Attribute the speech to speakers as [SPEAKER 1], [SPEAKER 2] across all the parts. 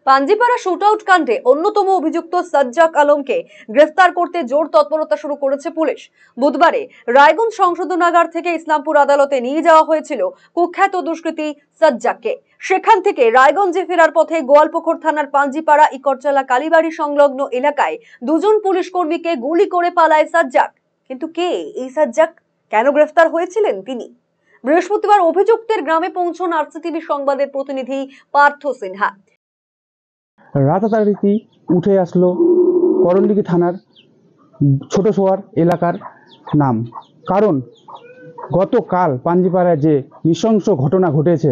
[SPEAKER 1] Panjipara shootout কাণ্ডে অন্যতম অভিযুক্ত সাজ্জাক আলমকে গ্রেফতার করতে জোর তৎপরতা শুরু করেছে পুলিশ। বুধবারে রায়গঞ্জ সংশোধনাগার থেকে ইসলামপুর আদালতে নিয়ে যাওয়া হয়েছিল কুখ্যাত দুষ্কৃতী সাজ্জাককে। সেখান থেকে রায়গঞ্জে ফেরার পথে গোয়ালপুকুর থানার পাঞ্জিপাড়া ইকরচালা কালীবাড়ি সংলগ্ন এলাকায় দুজন পুলিশ কর্মীকে গুলি করে পালায় সাজ্জাক। কিন্তু কে এই সাজ্জাক? কেন গ্রেফতার হয়েছিলেন তিনি? বৃহস্পতিবার অভিযুক্তের গ্রামে পৌঁছন আরসিটিভি সংবাদের প্রতিনিধি পার্থ সিনহা।
[SPEAKER 2] রাতারাতি উঠে আসলো করণদিঘি থানার ছোট শোয়ার এলাকার নাম। কারণ গতকাল পাঞ্জিপাড়ায় যে নৃশংস ঘটনা ঘটেছে,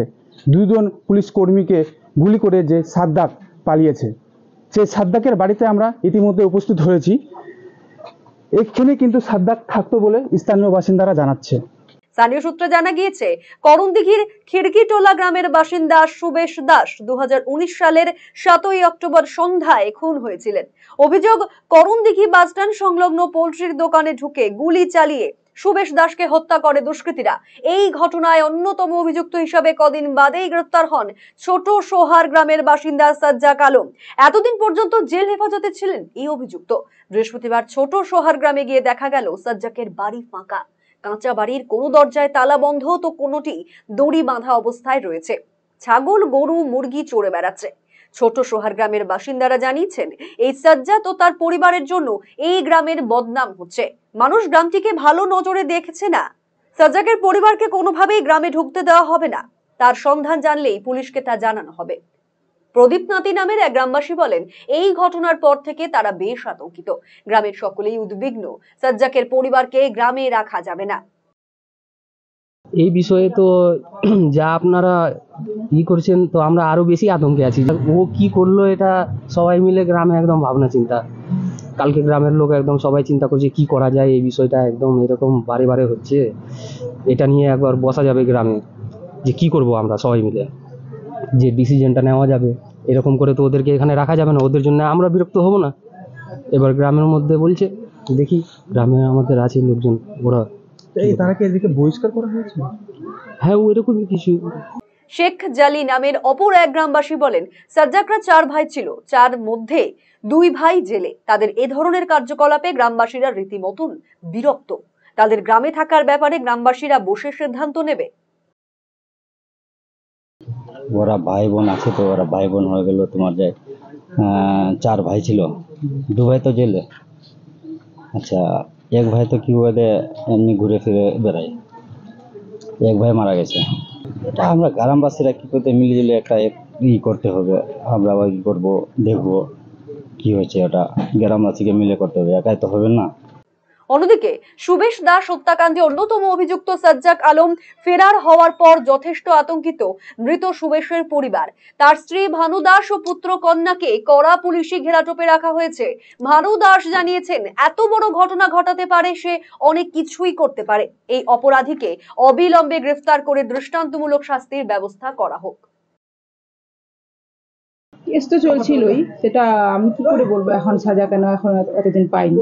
[SPEAKER 2] দুজন পুলিশ কর্মীকে গুলি করে যে সাজ্জাক পালিয়েছে, সেই সাজ্জাকের বাড়িতে আমরা ইতিমধ্যে উপস্থিত হয়েছি। এখানে কিন্তু সাজ্জাক থাকতো বলে স্থানীয় বাসিন্দারা জানাচ্ছে।
[SPEAKER 1] স্থানীয় সূত্রে জানা গিয়েছে, করণদিঘির খিড়কিটোলা গ্রামের বাসিন্দা সুবেশ দাস 2019 সালের 7ই অক্টোবর সন্ধ্যায় খুন হয়েছিলেন। অভিযোগ, করণদিঘি বাসস্ট্যান্ড সংলগ্ন পোল্ট্রির দোকানে ঢুকে গুলি চালিয়ে সুবেশ দাসকে হত্যা করে দুষ্কৃতীরা। এই ঘটনায় অন্যতম অভিযুক্ত হিসেবে কদিন বাদেই গ্রেফতার হন ছোট সোহার গ্রামের বাসিন্দা সাজ্জাক আলম। এতদিন পর্যন্ত জেল হেফাজতে ছিলেন এই অভিযুক্ত। বৃহস্পতিবার ছোট সোহার গ্রামে গিয়ে দেখা গেল সাজ্জাকের বাড়ি ফাঁকা। কাঁচা বাড়ির কোনো দরজায় তালা বন্ধ, তো কোনোটি দড়ি বাঁধা অবস্থায় রয়েছে। ছাগল, গরু, মুরগি চড়ে বেড়াচ্ছে। ছোট সোহার গ্রামের বাসিন্দারা জানিয়েছেন, এই সাজ্জাক ও তার পরিবারের জন্য এই গ্রামের বদনাম হচ্ছে। মানুষ গ্রামটিকে ভালো নজরে দেখছে না। সাজ্জাকের পরিবারকে কোনোভাবেই গ্রামে ঢুকতে দেওয়া হবে না। তার সন্ধান জানলেই পুলিশকে তা জানানো হবে। প্রদীপ নাতি নামের এক গ্রামবাসী বলেন, এই ঘটনার পর থেকে তারা বেশ আতঙ্কিত। গ্রামের সকলেই উদ্বিগ্ন। সাজ্জাকের পরিবারকে গ্রামে রাখা যাবে না।
[SPEAKER 3] এই বিষয়ে তো যা আপনারা করছেন, তো আমরা আরো বেশি আতঙ্কে আছি। ও কি করলো এটা সবাই মিলে গ্রামে একদম ভাবনা চিন্তা। কালকে গ্রামের লোক একদম সবাই চিন্তা করছে কি করা যায়। এই বিষয়টা একদম এরকম বারে বারে হচ্ছে, এটা নিয়ে একবার বসা যাবে গ্রামে, যে কি করব আমরা সবাই মিলে, যে ডিসিশনটা নেওয়া যাবে। এরকম করে তো ওদেরকে এখানে রাখা যাবে না, ওদের জন্য আমরা বিরক্ত হব না। এবার গ্রামের মধ্যে বলছে, দেখি গ্রামে আমাদের আছে লোকজন, ওরা
[SPEAKER 2] তারা কি এদিকে বহিষ্কার করা হয়েছে?
[SPEAKER 3] হ্যাঁ, ওইরকমই কিছু।
[SPEAKER 1] শেখ জালি নামের অপর এক গ্রামবাসী বলেন, সাজ্জাকরা 4 ভাই ছিল, 4 মধ্যে 2 ভাই জেলে। তাদের এ ধরনের কার্যকলাপে গ্রামবাসীরা রীতিমতন বিরক্ত। তাদের গ্রামে থাকার ব্যাপারে গ্রামবাসীরা বসে সিদ্ধান্ত নেবে।
[SPEAKER 4] ওরা ভাই বোন আছে, তো ওরা ভাই বোন হয়ে গেল। তোমার যে 4 ভাই ছিল, 2 ভাই তো জেলে। আচ্ছা, এক ভাই তো কি বলে এমনি ঘুরে ফিরে বেড়ায়, এক ভাই মারা গেছে। এটা আমরা গ্রামবাসীরা কি করতে মিলিয়ে একটা করতে হবে। আমরা আবার কি করবো, দেখবো কি হয়েছে, ওটা গ্রামবাসীকে মিলে করতে হবে, একাই তো হবে না।
[SPEAKER 1] অন্যদিকে সুবেশ দাস হত্যাকাণ্ডে অন্যতম অভিযুক্ত সাজ্জাক আলম ফেরার হওয়ার পর যথেষ্ট আতঙ্কিত মৃত সুবেশের পরিবার। তার স্ত্রী ভানু দাস ও পুত্র কন্যাকে কড়া পুলিশি ঘেরাটোপে রাখা হয়েছে। ভানু দাস জানিয়েছেন, এত বড় ঘটনা ঘটাতে পারে সে, অনেক কিছুই করতে পারে। এই অপরাধীকে অবিলম্বে গ্রেফতার করে দৃষ্টান্তমূলক শাস্তির ব্যবস্থা করা হোক।
[SPEAKER 5] কেস তো চলছিলই, সেটা আমি কি করে বলবো এখন সাজা কেন এখন এতদিন পাইনি।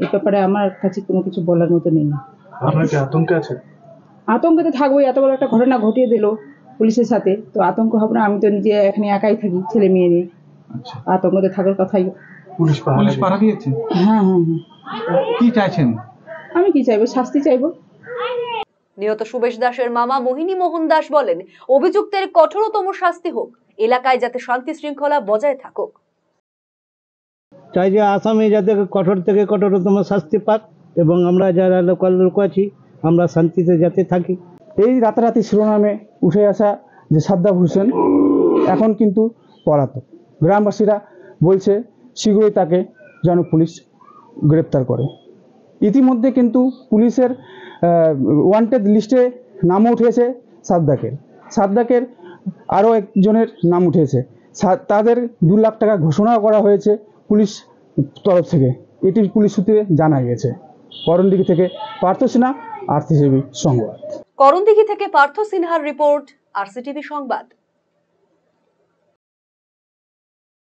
[SPEAKER 5] এই ব্যাপারে আমার কাছে কোনো কিছু বলার মতো নেই।
[SPEAKER 2] আপনার কি আতঙ্কে আছে?
[SPEAKER 5] আতঙ্কে তো থাকবোই, এত বড় একটা ঘটনা ঘটিয়ে দিল পুলিশের সাথে, তো আতঙ্ক হবে না? আমি তো নিজে এখানে একাই থাকি ছেলে মেয়ে নিয়ে। আতঙ্ক তো থাকার কথাই।
[SPEAKER 2] পুলিশ পাহারা দিয়েছে?
[SPEAKER 5] হ্যাঁ।
[SPEAKER 2] কি চাইছেন?
[SPEAKER 5] আমি কি চাইবো? শাস্তি চাইবো।
[SPEAKER 1] নিহত সুবেশ দাসের মামা মোহিনী মোহন দাস বলেন, অভিযুক্তের কঠোরতম শাস্তি হোক, এলাকায় যাতে শান্তি শৃঙ্খলা বজায় থাকুক।
[SPEAKER 6] চাই যে আসামি যাতে কঠোর থেকে কঠোরতম শাস্তি পাক, এবং আমরা যারা লোকাল লোক আছি আমরা শান্তিতে যাতে থাকি।
[SPEAKER 2] এই রাতারাতি শিরোনামে উঠে আসা যে সাজ্জাক হোসেন এখন কিন্তু পলাতক। গ্রামবাসীরা বলছে শীঘ্রই তাকে যেন পুলিশ গ্রেপ্তার করে। ইতিমধ্যে কিন্তু পুলিশের ওয়ান্টেড লিস্টে নাম উঠেছে সাজ্জাকের আরও একজনের নাম উঠেছে। তাদের 2 লাখ টাকা ঘোষণা করা হয়েছে পুলিশ তরফ থেকে, এটি পুলিশ সূত্রে জানা গেছে। করণদিঘি থেকে পার্থ সিনহা, আরসিটিভি সংবাদ।
[SPEAKER 1] করণদিঘি থেকে পার্থ সিনহার রিপোর্ট, আরসিটিভি সংবাদ।